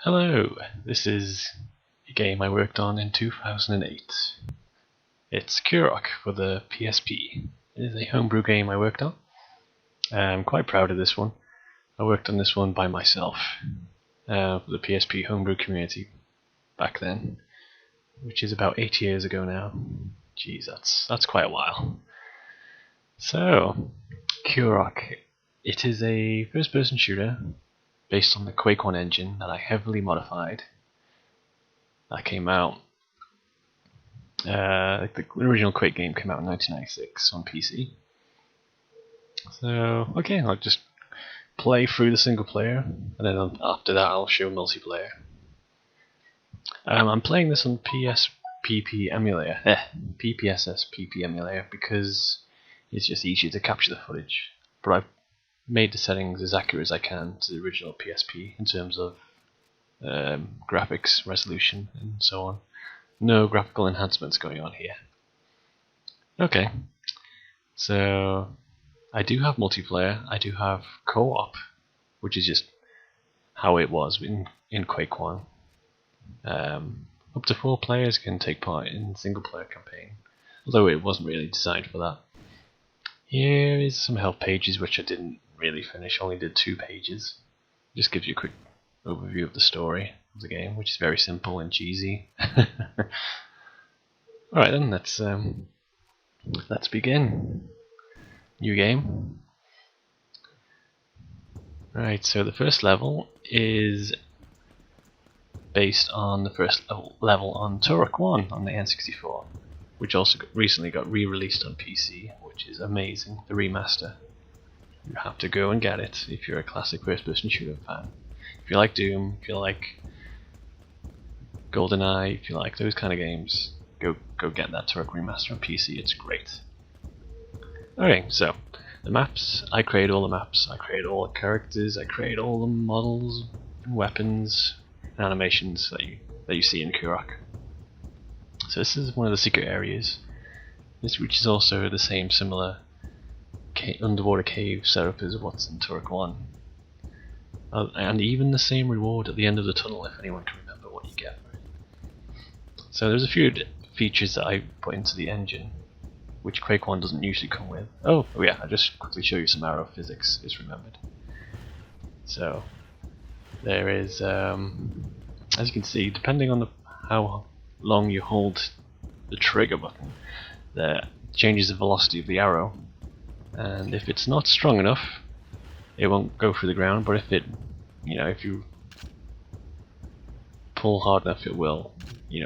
Hello, this is a game I worked on in 2008. It's Cur Rock for the PSP. It is a homebrew game I worked on. I'm quite proud of this one. I worked on this one by myself for the PSP homebrew community back then, which is about 8 years ago now. Jeez, that's quite a while. So, Cur Rock. It is a first-person shooter based on the Quake 1 engine that I heavily modified. That came out. The original Quake game came out in 1996 on PC. So, okay, I'll just play through the single player, and then after that I'll show multiplayer. I'm playing this on PSPP emulator, PPSS emulator, because it's just easier to capture the footage. But I've made the settings as accurate as I can to the original PSP in terms of graphics, resolution, and so on. No graphical enhancements going on here. Okay, so I do have multiplayer. I do have co-op, which is just how it was in Quake 1. Up to 4 players can take part in the single player campaign, although it wasn't really designed for that. Here is some help pages which I didn't really finish, only did 2 pages. Just gives you a quick overview of the story of the game, which is very simple and cheesy. Alright then, let's begin. New game. Right, so the first level is based on the first level on Turok 1 on the N64, which also recently got re-released on PC, which is amazing, the remaster. You have to go and get it if you're a classic first-person shooter fan. If you like Doom, if you like GoldenEye, if you like those kind of games, go get that Turok remaster on PC, it's great. Okay, so the maps, I create all the maps, I create all the characters, I create all the models, and weapons, and animations that you see in Kurok. So this is one of the secret areas, which is also the same similar underwater cave setup as what's in Turok 1. And even the same reward at the end of the tunnel, if anyone can remember what you get. So there's a few features that I put into the engine, which Quake 1 doesn't usually come with. Oh yeah, I'll just quickly show you some arrow physics, is remembered. So there is, as you can see, depending on how long you hold the trigger button, that changes the velocity of the arrow. And if it's not strong enough, it won't go through the ground, but if you pull hard enough, it will,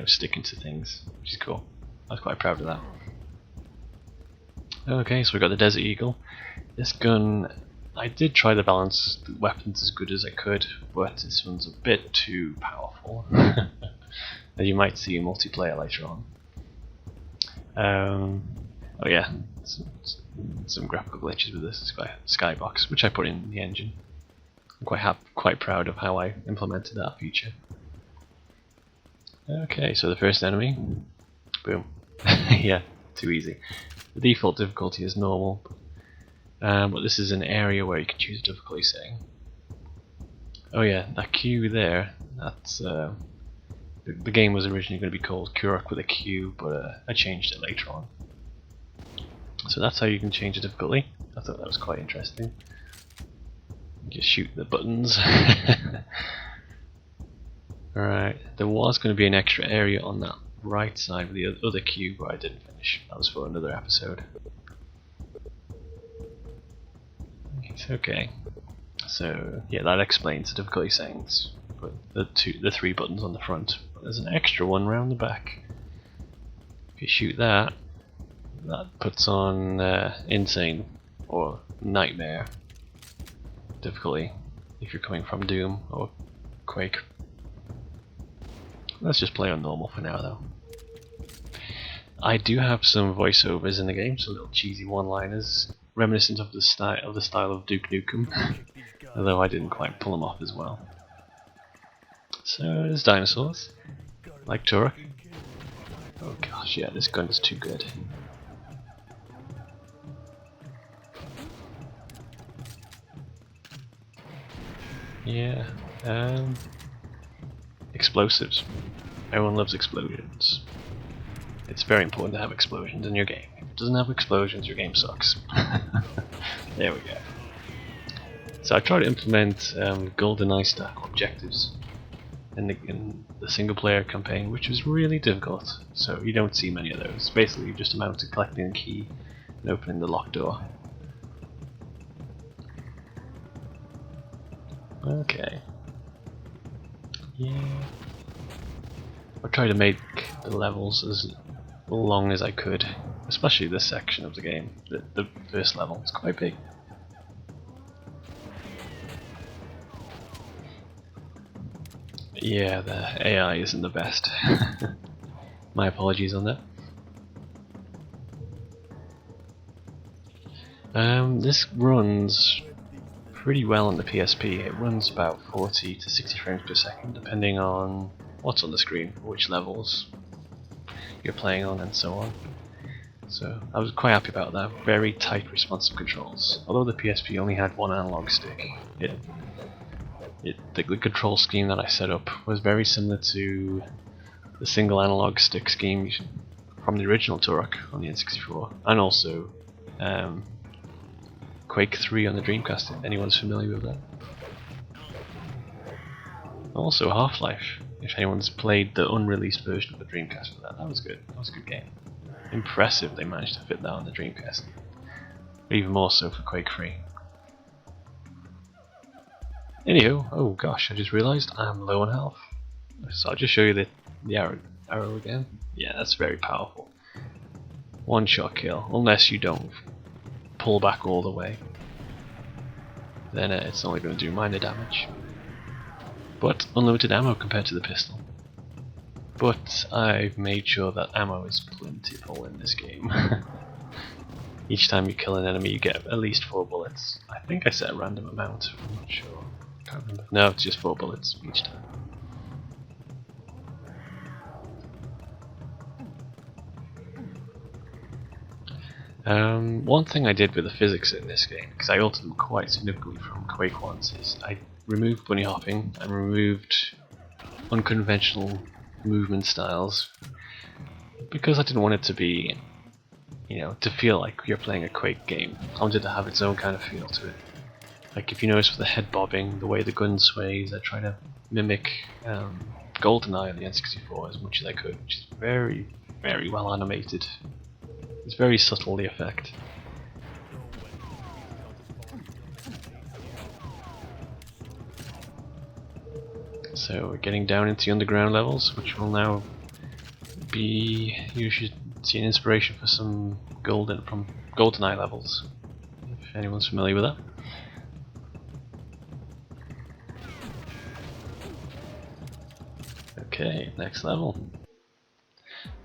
stick into things, which is cool. I was quite proud of that. Okay, so we got the Desert Eagle. This gun, I did try to balance the weapons as good as I could, but this one's a bit too powerful. As you might see in multiplayer later on. Oh yeah, some graphical glitches with this skybox, which I put in the engine. I'm quite proud of how I implemented that feature. Okay, so the first enemy, boom. Yeah, too easy. The default difficulty is normal, but this is an area where you can choose a difficulty setting. Oh yeah, that Q there, that's the game was originally going to be called Kurok with a Q, but I changed it later on. So that's how you can change the difficulty. I thought that was quite interesting. Just shoot the buttons. Alright, there was going to be an extra area on that right side of the other cube, but I didn't finish. That was for another episode. It's okay. So yeah, that explains the difficulty settings. But the 3 buttons on the front. But there's an extra one round the back. If you shoot that, that puts on insane or nightmare difficulty if you're coming from Doom or Quake. Let's just play on normal for now though. I do have some voiceovers in the game, some little cheesy one-liners reminiscent of the style of Duke Nukem, although I didn't quite pull them off as well. So there's dinosaurs, like Turok. Oh gosh, yeah, this gun is too good. Yeah, explosives. Everyone loves explosions. It's very important to have explosions in your game. If it doesn't have explosions, your game sucks. There we go. So I tried to implement GoldenEye style objectives in the single player campaign, which was really difficult. So you don't see many of those. Basically, just amount to collecting a key and opening the locked door. Okay. Yeah. I tried to make the levels as long as I could, especially this section of the game. The first level is quite big. Yeah, the AI isn't the best. My apologies on that. This runs pretty well on the PSP. It runs about 40 to 60 frames per second, depending on what's on the screen, which levels you're playing on, and so on. So I was quite happy about that. Very tight, responsive controls. Although the PSP only had one analog stick, the control scheme that I set up was very similar to the single analog stick scheme from the original Turok on the N64, and also Quake 3 on the Dreamcast, if anyone's familiar with that. Also Half-Life, if anyone's played the unreleased version of the Dreamcast for that. That was good. That was a good game. Impressive they managed to fit that on the Dreamcast. But even more so for Quake 3. Anywho, oh gosh, I just realised I'm low on health. So I'll just show you the arrow again. Yeah, that's very powerful. One shot kill, unless you don't pull back all the way. Then it's only going to do minor damage. But unlimited ammo compared to the pistol. But I've made sure that ammo is plentiful in this game. Each time you kill an enemy you get at least 4 bullets. I think I set a random amount, I'm not sure. Can't remember. No, it's just 4 bullets each time. One thing I did with the physics in this game, because I altered them quite significantly from Quake ones, is I removed bunny hopping and removed unconventional movement styles, because I didn't want it to be, to feel like you're playing a Quake game. I wanted to have its own kind of feel to it. Like if you notice with the head bobbing, the way the gun sways, I try to mimic GoldenEye on the N64 as much as I could, which is very, very well animated. It's very subtle, the effect. So we're getting down into the underground levels, which will now be, you should see an inspiration for some from GoldenEye levels, if anyone's familiar with that. Okay, next level.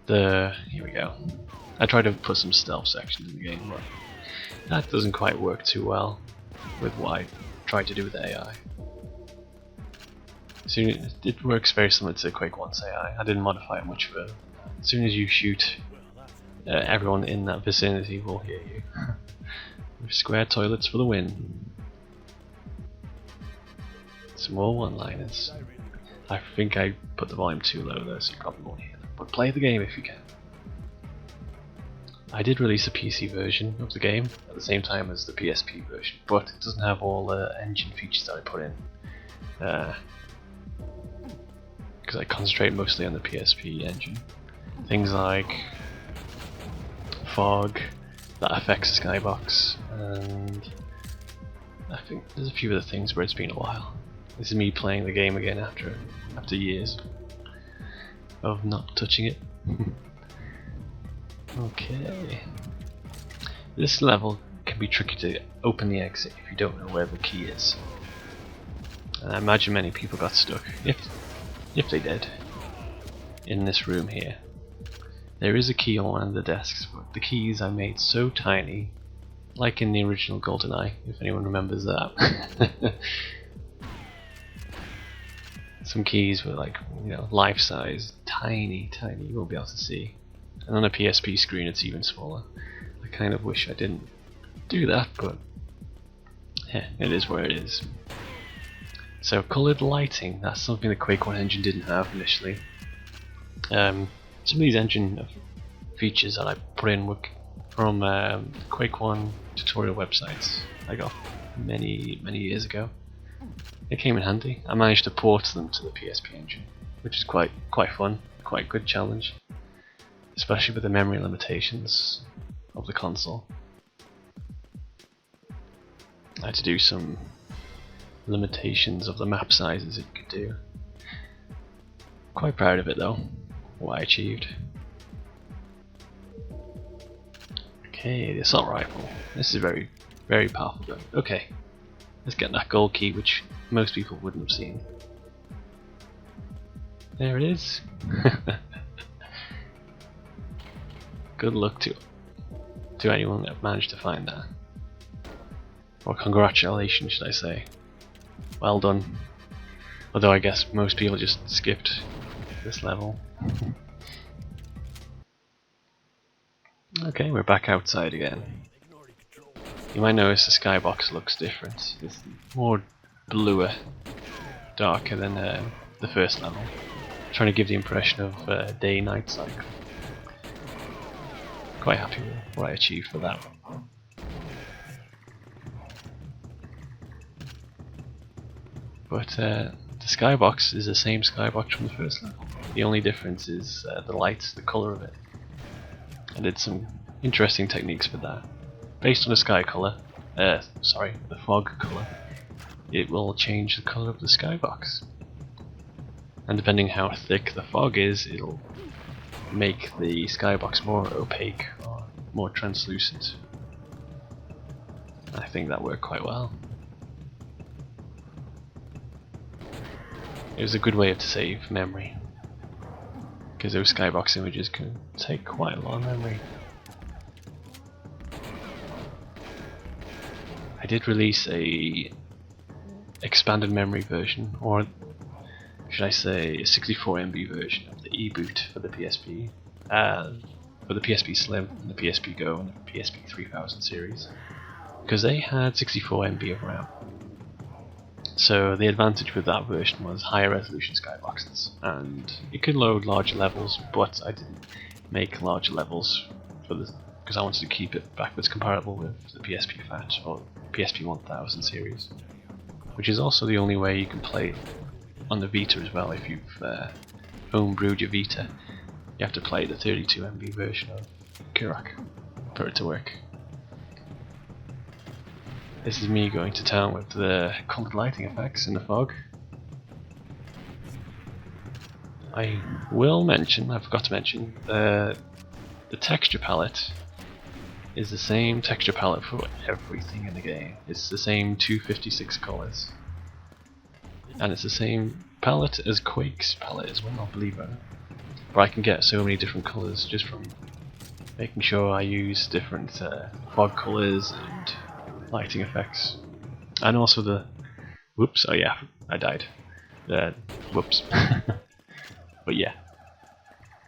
Here we go. I tried to put some stealth sections in the game, but that doesn't quite work too well with what I tried to do with the AI. So it works very similar to Quake 1's AI. I didn't modify it much further. As soon as you shoot, everyone in that vicinity will hear you. Square toilets for the win. Some more one-liners. I think I put the volume too low though, so you probably won't hear them. But play the game if you can. I did release a PC version of the game at the same time as the PSP version, but it doesn't have all the engine features that I put in. Because I concentrate mostly on the PSP engine. Things like fog that affects the skybox, and I think there's a few other things where it's been a while. This is me playing the game again after years of not touching it. Okay. This level can be tricky to open the exit if you don't know where the key is. And I imagine many people got stuck, if they did, in this room here. There is a key on one of the desks, but the keys I made so tiny, like in the original GoldenEye, if anyone remembers that. Some keys were like, life size, tiny, you won't be able to see. And on a PSP screen it's even smaller. I kind of wish I didn't do that, but it is where it is. So coloured lighting, that's something the Quake 1 engine didn't have initially. Some of these engine features that I put in were from Quake 1 tutorial websites I got many years ago. It came in handy. I managed to port them to the PSP engine, which is quite fun, quite a good challenge, especially with the memory limitations of the console. I had to do some limitations of the map sizes it could do. Quite proud of it though, what I achieved. Okay, the assault rifle. This is very powerful gun. Okay, let's get that gold key, which most people wouldn't have seen. There it is. Good luck to anyone that managed to find that. Or congratulations, should I say. Well done. Although I guess most people just skipped this level. Okay, we're back outside again. You might notice the skybox looks different. It's more bluer, darker than the first level. Trying to give the impression of day-night cycle. Quite happy with what I achieved for that one. But the skybox is the same skybox from the first level. The only difference is the light, the colour of it. I did some interesting techniques for that. Based on the sky colour, the fog colour, it will change the colour of the skybox. And depending how thick the fog is, it'll make the skybox more opaque or more translucent. I think that worked quite well. It was a good way to save memory, because those skybox images can take quite a lot of memory. I did release a expanded memory version, or should I say a 64 MB version of the e-boot for the PSP, for the PSP Slim and the PSP Go and the PSP 3000 series, because they had 64 MB of RAM. So the advantage with that version was higher resolution skyboxes, and it could load larger levels, but I didn't make larger levels for the because I wanted to keep it backwards compatible with the PSP Fat or PSP 1000 series, which is also the only way you can play it on the Vita as well. If you've homebrewed your Vita, you have to play the 32 MB version of Cur Rock for it to work. This is me going to town with the coloured lighting effects in the fog. I will mention, I forgot to mention, the texture palette is the same texture palette for everything in the game. It's the same 256 colours. And it's the same palette as Quake's palette as well, believe it. But I can get so many different colours just from making sure I use different fog colours and lighting effects. And also the... whoops, oh yeah, I died. Whoops. But yeah,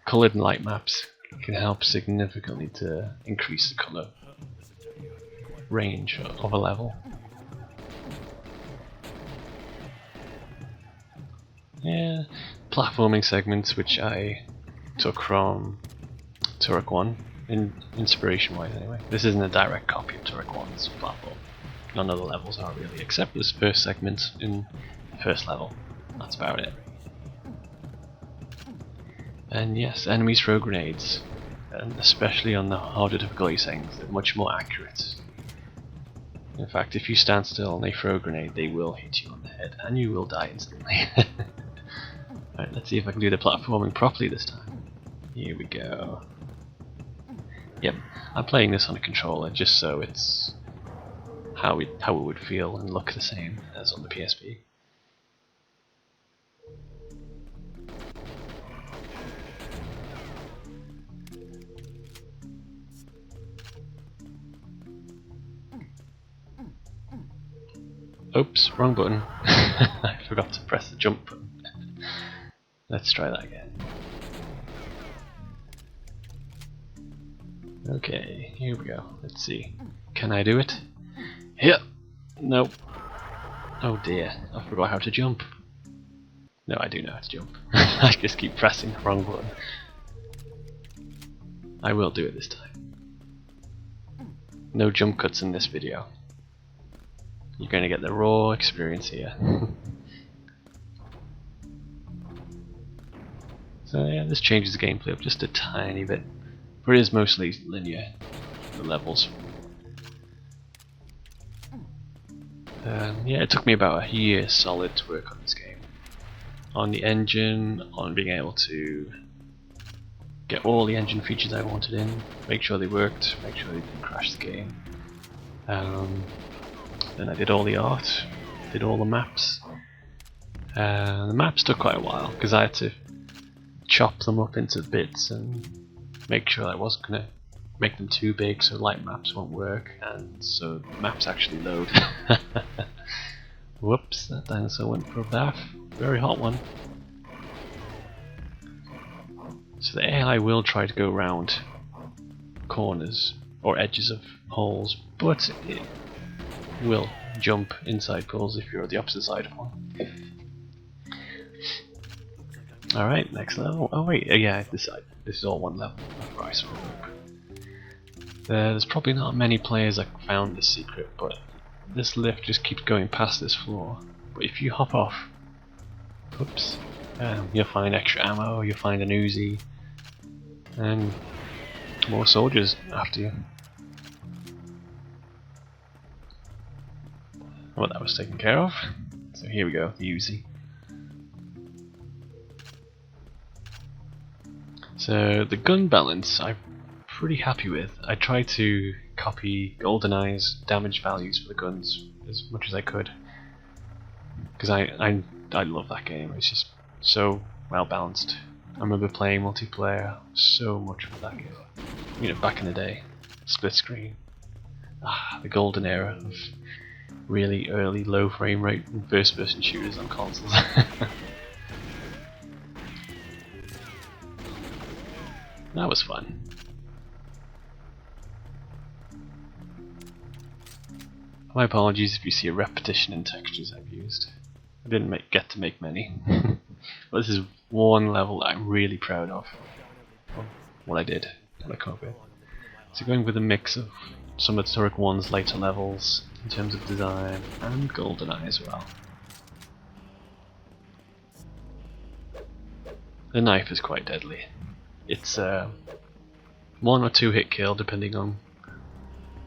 coloured and light maps can help significantly to increase the colour range of a level. Yeah, platforming segments which I took from Turok 1, inspiration wise anyway. This isn't a direct copy of Turok 1's platform. None of the levels are really, except this first segment in the first level. That's about it. And yes, enemies throw grenades, and especially on the harder difficulty settings, they're much more accurate. In fact, if you stand still and they throw a grenade, they will hit you on the head, and you will die instantly. Alright, let's see if I can do the platforming properly this time. Here we go. Yep, I'm playing this on a controller just so it's how it would feel and look the same as on the PSP. Oops, wrong button. I forgot to press the jump button. Let's try that again. Okay, here we go. Let's see. Can I do it? Yep. Nope. Oh dear, I forgot how to jump. No, I do know how to jump. I just keep pressing the wrong button. I will do it this time. No jump cuts in this video. You're going to get the raw experience here. So yeah, this changes the gameplay up just a tiny bit. But it is mostly linear, the levels. Yeah, it took me about a year solid to work on this game. On the engine, on being able to get all the engine features I wanted in, make sure they worked, make sure they didn't crash the game. Then I did all the art, did all the maps. The maps took quite a while because I had to chop them up into bits and make sure I wasn't going to make them too big so light maps won't work, and so maps actually load. Whoops, that dinosaur went for a bath. Very hot one. So the AI will try to go around corners or edges of holes, but it will jump inside pools if you're at the opposite side of one. Alright, next level. Oh wait, yeah, this side. This is all one level. Right, so there's probably not many players that found this secret, but this lift just keeps going past this floor. But if you hop off, oops, you'll find extra ammo, you'll find an Uzi, and more soldiers after you. Well, that was taken care of. So here we go, the Uzi. So the gun balance I'm pretty happy with. I tried to copy GoldenEye's damage values for the guns as much as I could, because I love that game. It's just so well balanced. I remember playing multiplayer so much with that game. You know, back in the day, split screen. The golden era of really early low frame rate first-person shooters on consoles. That was fun. My apologies if you see a repetition in textures I've used. I didn't get to make many. But this is one level that I'm really proud of. What I did, what I come up with. So going with a mix of some of the Turok 1's later levels in terms of design, and GoldenEye as well. The knife is quite deadly. It's one or two hit kill depending on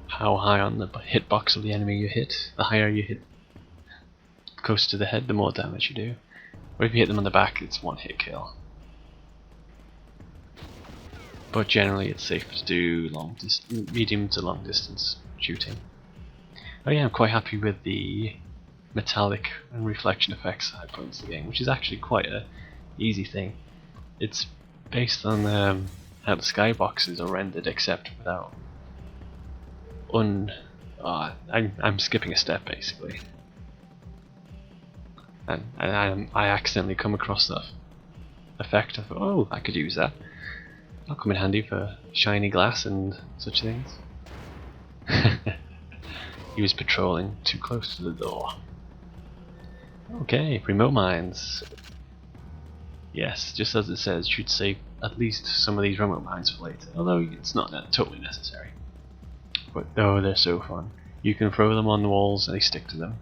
how high on the hitbox of the enemy you hit. The higher you hit close to the head, the more damage you do. Or if you hit them on the back, it's one hit kill. But generally it's safe to do medium to long distance shooting. Oh yeah, I'm quite happy with the metallic and reflection effects I put into the game, which is actually quite a easy thing. It's based on how the skyboxes are rendered, except without I'm skipping a step basically, and I accidentally come across that effect. I thought, oh, I could use that. That'll come in handy for shiny glass and such things. He was patrolling too close to the door. Okay, remote mines. Yes, just as it says, should save at least some of these remote mines for later, although it's not totally necessary. But oh, they're so fun. You can throw them on the walls and they stick to them.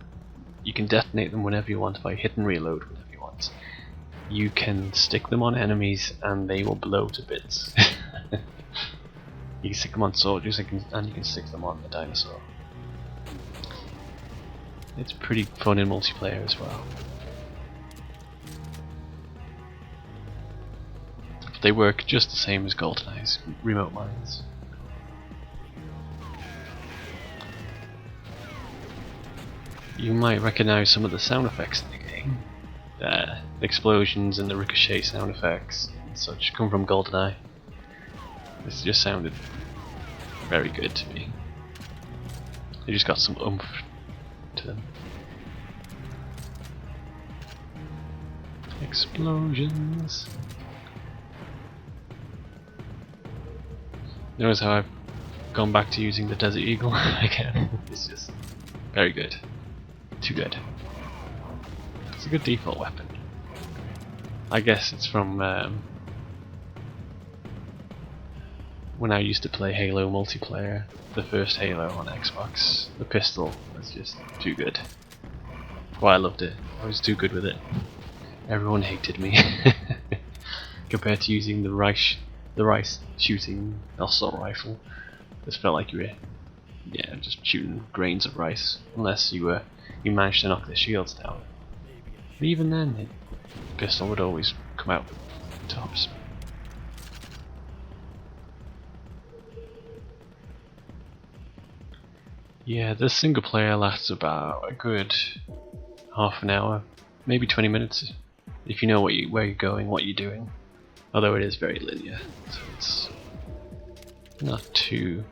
You can detonate them whenever you want by hit and reload whenever you want. You can stick them on enemies and they will blow to bits. You can stick them on soldiers and you can stick them on the dinosaur. It's pretty fun in multiplayer as well. But they work just the same as GoldenEye's remote mines. You might recognize some of the sound effects in the game. The explosions and the ricochet sound effects and such come from GoldenEye. This just sounded very good to me. They just got some oomph to them. Explosions. Notice how I've gone back to using the Desert Eagle again. It's just very good. Too good. a good default weapon. I guess it's from when I used to play Halo multiplayer, the first Halo on Xbox. The pistol was just too good. Well, I loved it. I was too good with it. Everyone hated me compared to using the rice shooting assault rifle. Just felt like you were, yeah, just shooting grains of rice, unless you managed to knock their shields down. But even then, the pistol would always come out tops. Yeah, the single player lasts about a good half an hour, maybe 20 minutes, if you know where you're going, what you're doing. Although it is very linear, so it's not too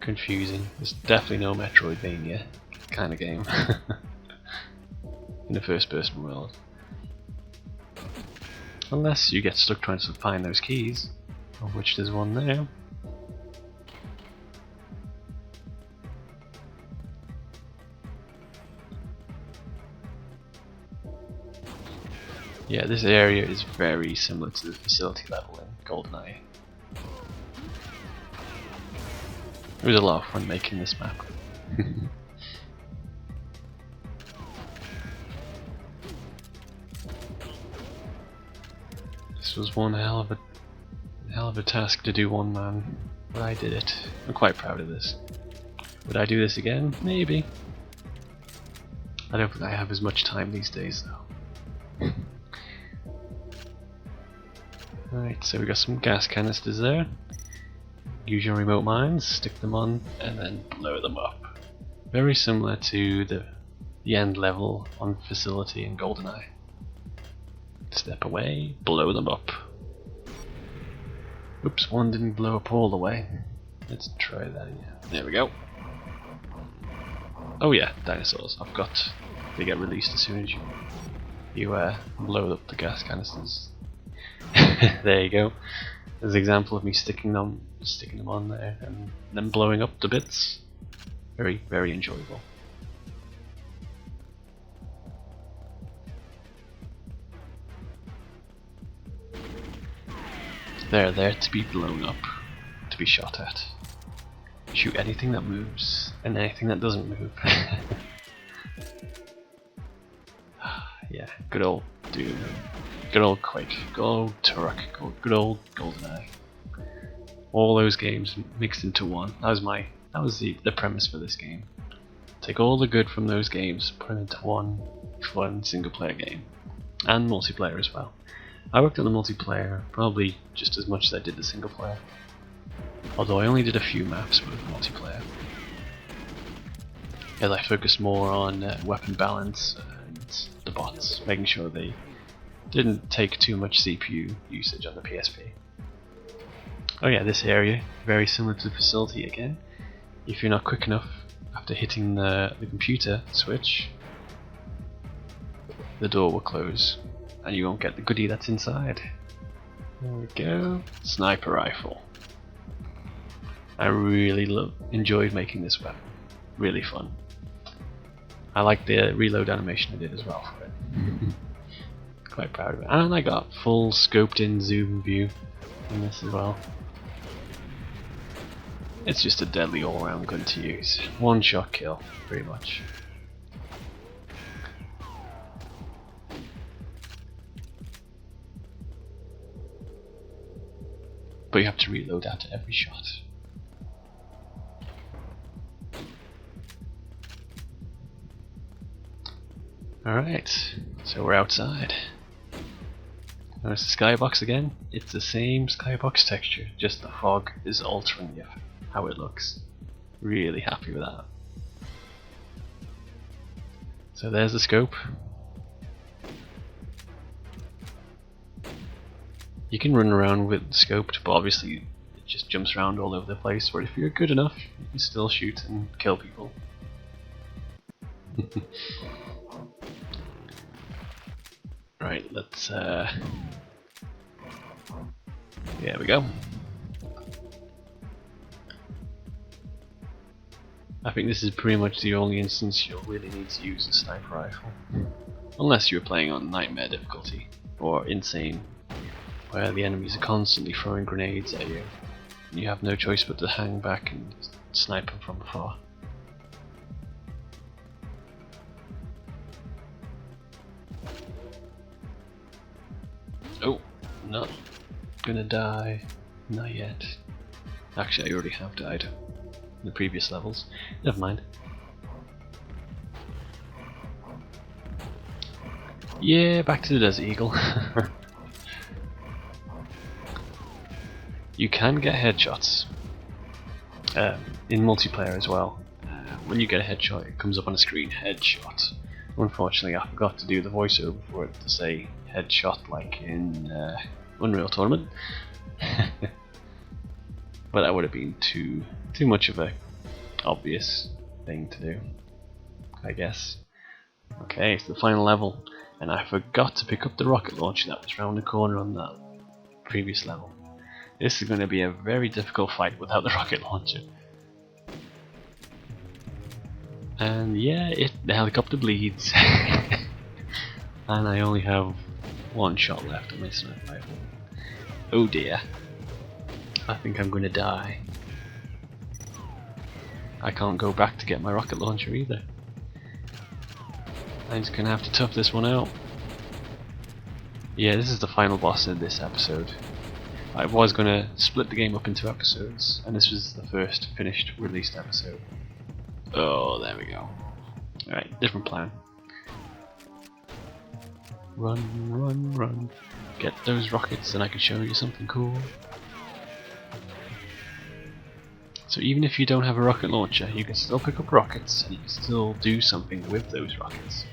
confusing. There's definitely no Metroidvania kind of game in a first-person world, unless you get stuck trying to find those keys, of which there's one there. Yeah, this area is very similar to the facility level in Goldeneye. It was a lot of fun making this map. This was one hell of a task to do one man, but I did it. I'm quite proud of this. Would I do this again? Maybe. I don't think I have as much time these days though. Right, so we got some gas canisters there. Use your remote mines, stick them on, and then blow them up. Very similar to the end level on Facility in Goldeneye. Step away, blow them up. Oops, one didn't blow up all the way. Let's try that again. There we go. Oh yeah, dinosaurs. I forgot they get released as soon as you blow up the gas canisters. There you go. There's an example of me sticking them on there and then blowing up the bits. Very, very enjoyable. They're there to be blown up, to be shot at. Shoot anything that moves and anything that doesn't move. Yeah, good old Doom. Good old Quake, good old Turok, good old Goldeneye. All those games mixed into one. That was the premise for this game. Take all the good from those games, put them into one fun single player game. And multiplayer as well. I worked on the multiplayer probably just as much as I did the single player. Although I only did a few maps with multiplayer. As I focused more on weapon balance and the bots, making sure they didn't take too much CPU usage on the PSP. Oh yeah, this area, very similar to the facility again. If you're not quick enough after hitting the computer switch, the door will close and you won't get the goodie that's inside. There we go. Sniper rifle. I really enjoyed making this weapon. Really fun. I like the reload animation I did as well for it. Quite proud of it. And I got full scoped in zoom view in this as well. It's just a deadly all round gun to use. One shot kill, pretty much. But you have to reload after every shot. Alright, so we're outside. Notice the skybox again? It's the same skybox texture, just the fog is altering how it looks. Really happy with that. So there's the scope. You can run around with the scoped, but obviously it just jumps around all over the place, but if you're good enough, you can still shoot and kill people. Right, let's there we go. I think this is pretty much the only instance you'll really need to use a sniper rifle. Unless you're playing on Nightmare difficulty, or Insane, where the enemies are constantly throwing grenades at you, and you have no choice but to hang back and snipe them from afar. Oh, not gonna die. Not yet. Actually, I already have died in the previous levels. Never mind. Yeah, back to the Desert Eagle. You can get headshots in multiplayer as well. When you get a headshot, it comes up on the screen, headshot. Unfortunately, I forgot to do the voiceover for it to say headshot like in Unreal Tournament. But that would have been too much of a obvious thing to do, I guess. Okay, it's the final level, and I forgot to pick up the rocket launcher that was round the corner on that previous level. This is going to be a very difficult fight without the rocket launcher. And yeah, the helicopter bleeds. And I only have one shot left on my sniper rifle. Oh dear. I think I'm going to die. I can't go back to get my rocket launcher either. I'm just going to have to tough this one out. Yeah, this is the final boss in this episode. I was going to split the game up into episodes, and this was the first finished released episode. Oh, there we go. Alright, different plan. Run, run, run. Get those rockets and I can show you something cool. So even if you don't have a rocket launcher, you can still pick up rockets and you can still do something with those rockets.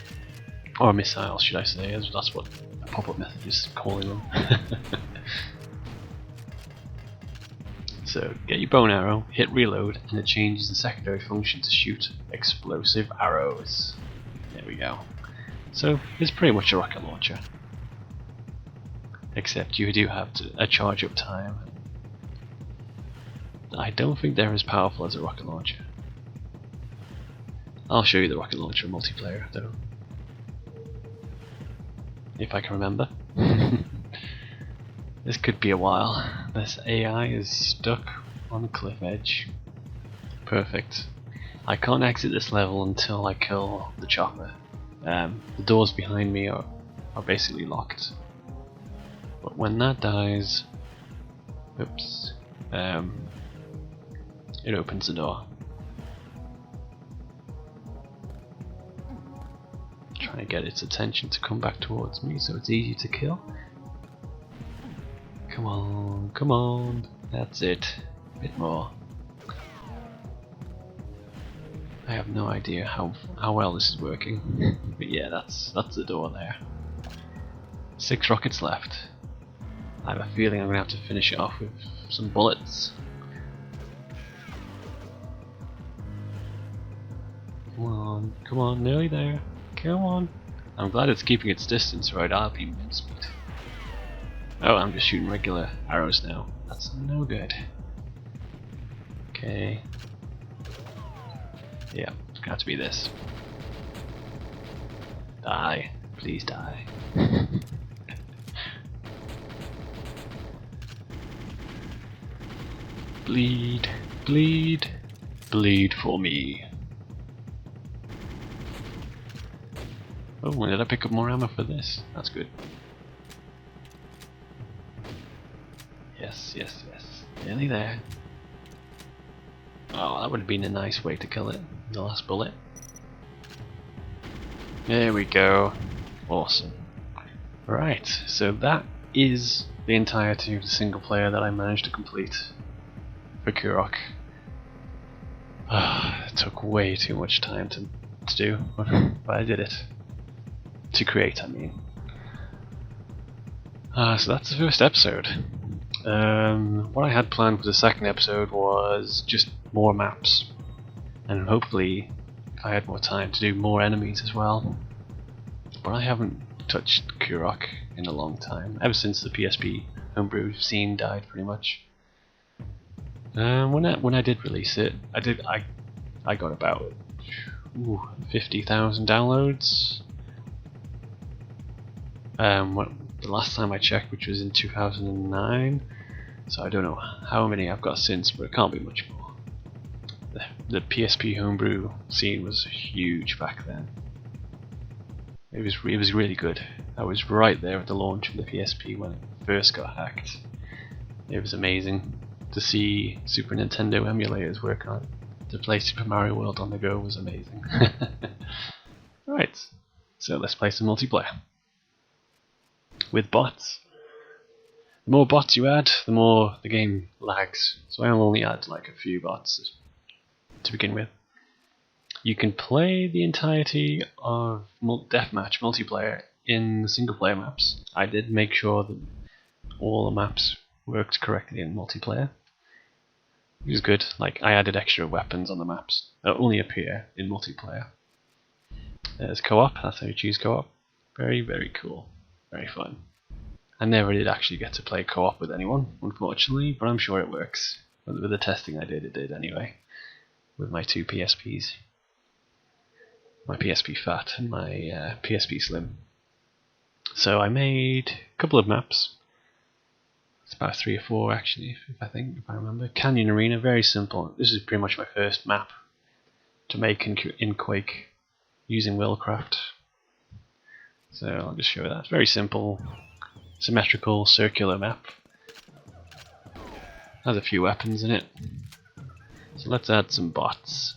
Or missiles, should I say, as that's what a pop-up method is calling them. So get your bow and arrow, hit reload, and it changes the secondary function to shoot explosive arrows. There we go. So it's pretty much a rocket launcher. Except you do have a charge up time. I don't think they're as powerful as a rocket launcher. I'll show you the rocket launcher in multiplayer though. If I can remember. This could be a while. This AI is stuck on the cliff edge. Perfect. I can't exit this level until I kill the chopper. The doors behind me are basically locked. But when that dies, oops, it opens the door. Trying to get its attention to come back towards me so it's easy to kill. Come on, come on, that's it. A bit more. I have no idea how well this is working, but yeah, that's the door there. 6 rockets left. I have a feeling I'm gonna have to finish it off with some bullets. Come on, nearly there. Come on. I'm glad it's keeping its distance right up even in speed. Oh, I'm just shooting regular arrows now. That's no good. Okay. Yeah, it's gonna have to be this. Die. Please die. Bleed. Bleed. Bleed for me. Oh, when did I pick up more ammo for this? That's good. Yes, yes, yes. Nearly there. Oh, that would have been a nice way to kill it. The last bullet. There we go. Awesome. Right, so that is the entirety of the single player that I managed to complete for Kurok. It took way too much time to do, but I did it. To create, I mean. So that's the first episode. What I had planned for the second episode was just more maps, and hopefully if I had more time to do more enemies as well. But I haven't touched Kurok in a long time, ever since the PSP homebrew scene died pretty much. When I did release it, I got about 50,000 downloads. The last time I checked, which was in 2009, so I don't know how many I've got since, but it can't be much more. The PSP homebrew scene was huge back then. It was really good. I was right there at the launch of the PSP when it first got hacked. It was amazing to see Super Nintendo emulators work on it. To play Super Mario World on the go was amazing. Right, so let's play some multiplayer. With bots. The more bots you add, the more the game lags. So I'll only add like a few bots to begin with. You can play the entirety of Deathmatch multiplayer in single player maps. I did make sure that all the maps worked correctly in multiplayer. It was good. Like, I added extra weapons on the maps that only appear in multiplayer. There's co-op, that's how you choose co-op. Very, very cool. Very fun. I never did actually get to play co-op with anyone, unfortunately, but I'm sure it works. With the testing I did, it did anyway. With my two PSPs. My PSP Fat and my PSP Slim. So I made a couple of maps. It's about 3 or 4 actually, if I remember. Canyon Arena, very simple. This is pretty much my first map to make in Quake using Willcraft. So I'll just show you that. It's very simple, symmetrical, circular map. Has a few weapons in it. So let's add some bots.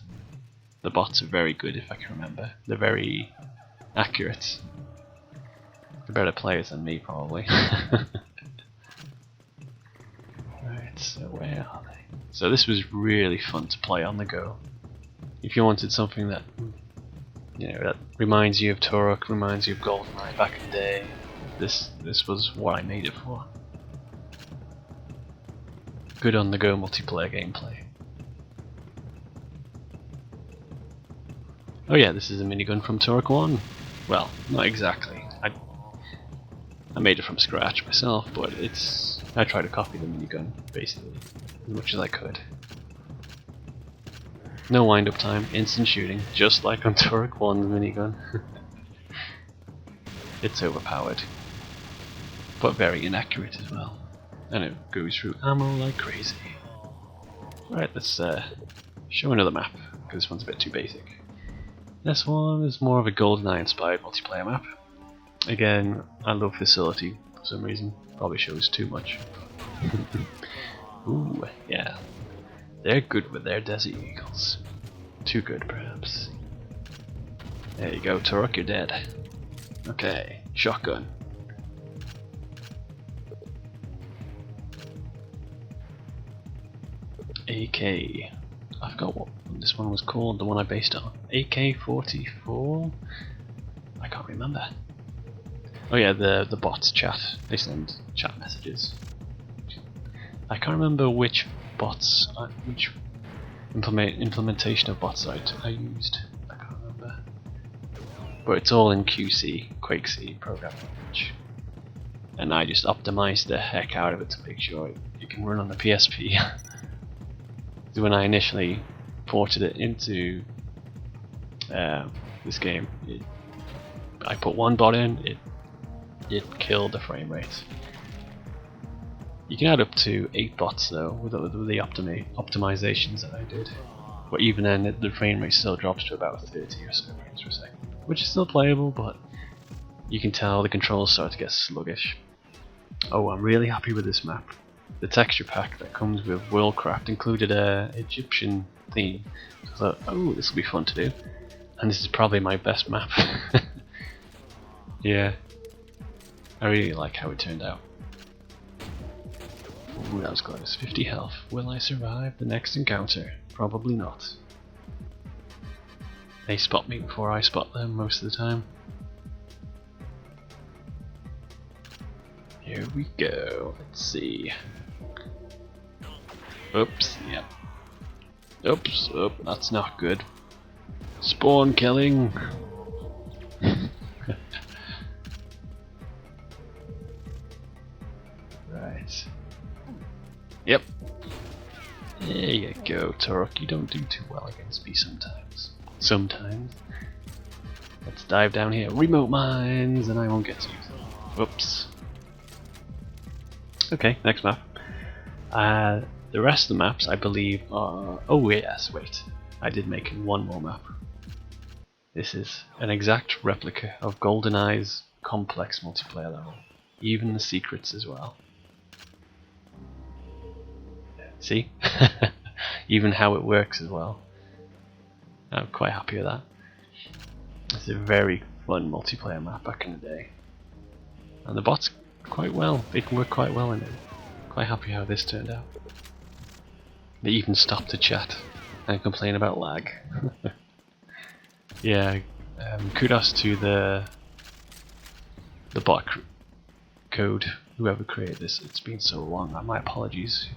The bots are very good, if I can remember. They're very accurate. They're better players than me, probably. Right, so where are they? So this was really fun to play on the go. If you wanted something that, you know, that reminds you of Turok, reminds you of Goldeneye back in the day, this was what I made it for. Good on the go multiplayer gameplay. Oh yeah, this is a minigun from Turok 1. Well, not exactly. I made it from scratch myself, but I tried to copy the minigun, basically, as much as I could. No wind-up time, instant shooting, just like on Turok 1's minigun. It's overpowered, but very inaccurate as well. And it goes through ammo like crazy. Right, let's show another map, because this one's a bit too basic. This one is more of a GoldenEye inspired multiplayer map. Again, I love Facility for some reason. Probably shows too much. Ooh, yeah. They're good with their Desert Eagles. Too good, perhaps. There you go, Turok, you're dead. Okay, shotgun. AK. I forgot what this one was called, the one I based it on. AK-44? I can't remember. Oh yeah, the bots chat. They send chat messages. I can't remember which bots, which implementation of bots I used. I can't remember. But it's all in QC, Quake C programming language. And I just optimized the heck out of it to make sure it can run on the PSP. So when I initially ported it into this game, I put one bot in, it killed the frame rate. You can add up to 8 bots though with the optimizations that I did. But even then, the frame rate still drops to about 30 or so frames per second, which is still playable, but you can tell the controls start to get sluggish. Oh, I'm really happy with this map. The texture pack that comes with Worldcraft included a Egyptian theme. So I thought, oh, this will be fun to do. And this is probably my best map. Yeah, I really like how it turned out. Ooh, that was close. 50 health. Will I survive the next encounter? Probably not. They spot me before I spot them most of the time. Here we go. Let's see. Oops, yep. Oops, oh, that's not good. Spawn killing. Right. Yep. There you go, Turok. You don't do too well against me sometimes. Sometimes. Let's dive down here. Remote mines, and I won't get to use them. Whoops. Okay, next map. The rest of the maps, I believe, are... Oh yes, wait. I did make one more map. This is an exact replica of GoldenEye's complex multiplayer level. Even the secrets as well. See? Even how it works as well. I'm quite happy with that. It's a very fun multiplayer map back in the day. And the bots quite well. They can work quite well in it. Quite happy how this turned out. They even stopped to chat and complain about lag. Yeah, kudos to the bot code, whoever created this. It's been so long. My apologies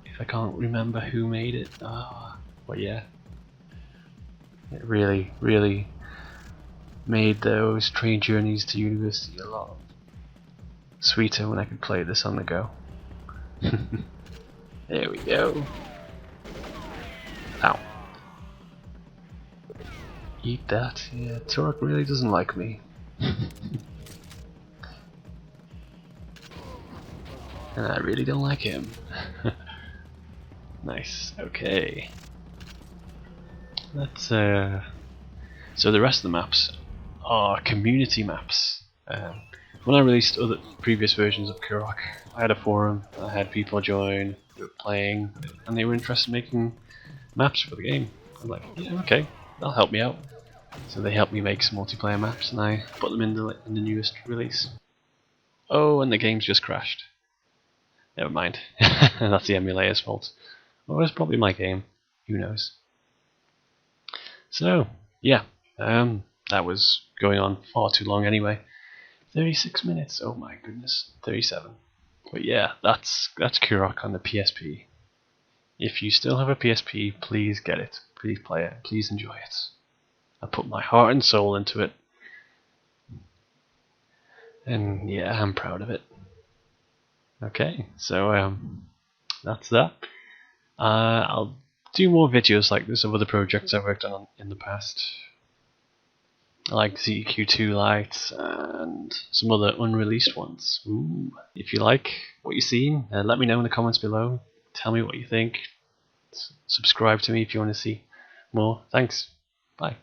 if I can't remember who made it. But yeah, it really, really made those train journeys to university a lot sweeter when I could play this on the go. There we go. Ow. Eat that. Yeah, Turok really doesn't like me. And I really don't like him. Nice, okay. Let's so the rest of the maps are community maps. When I released other previous versions of Cur Rock, I had a forum, I had people join, we were playing, and they were interested in making maps for the game. I'm like, yeah, okay, that'll help me out. So they helped me make some multiplayer maps, and I put them in the newest release. Oh, and the game's just crashed. Never mind. That's the emulator's fault. Or it's probably my game. Who knows? So, yeah. That was going on far too long anyway. 36 minutes. Oh my goodness. 37. But yeah, that's Cur Rock on the PSP. If you still have a PSP, please get it. Please play it. Please enjoy it. I put my heart and soul into it. And yeah, I'm proud of it. Okay, so that's that. I'll do more videos like this of other projects I've worked on in the past, like ZQ2 Lite and some other unreleased ones. Ooh. If you like what you've seen, let me know in the comments below. Tell me what you think. Subscribe to me if you want to see more. Thanks. Bye.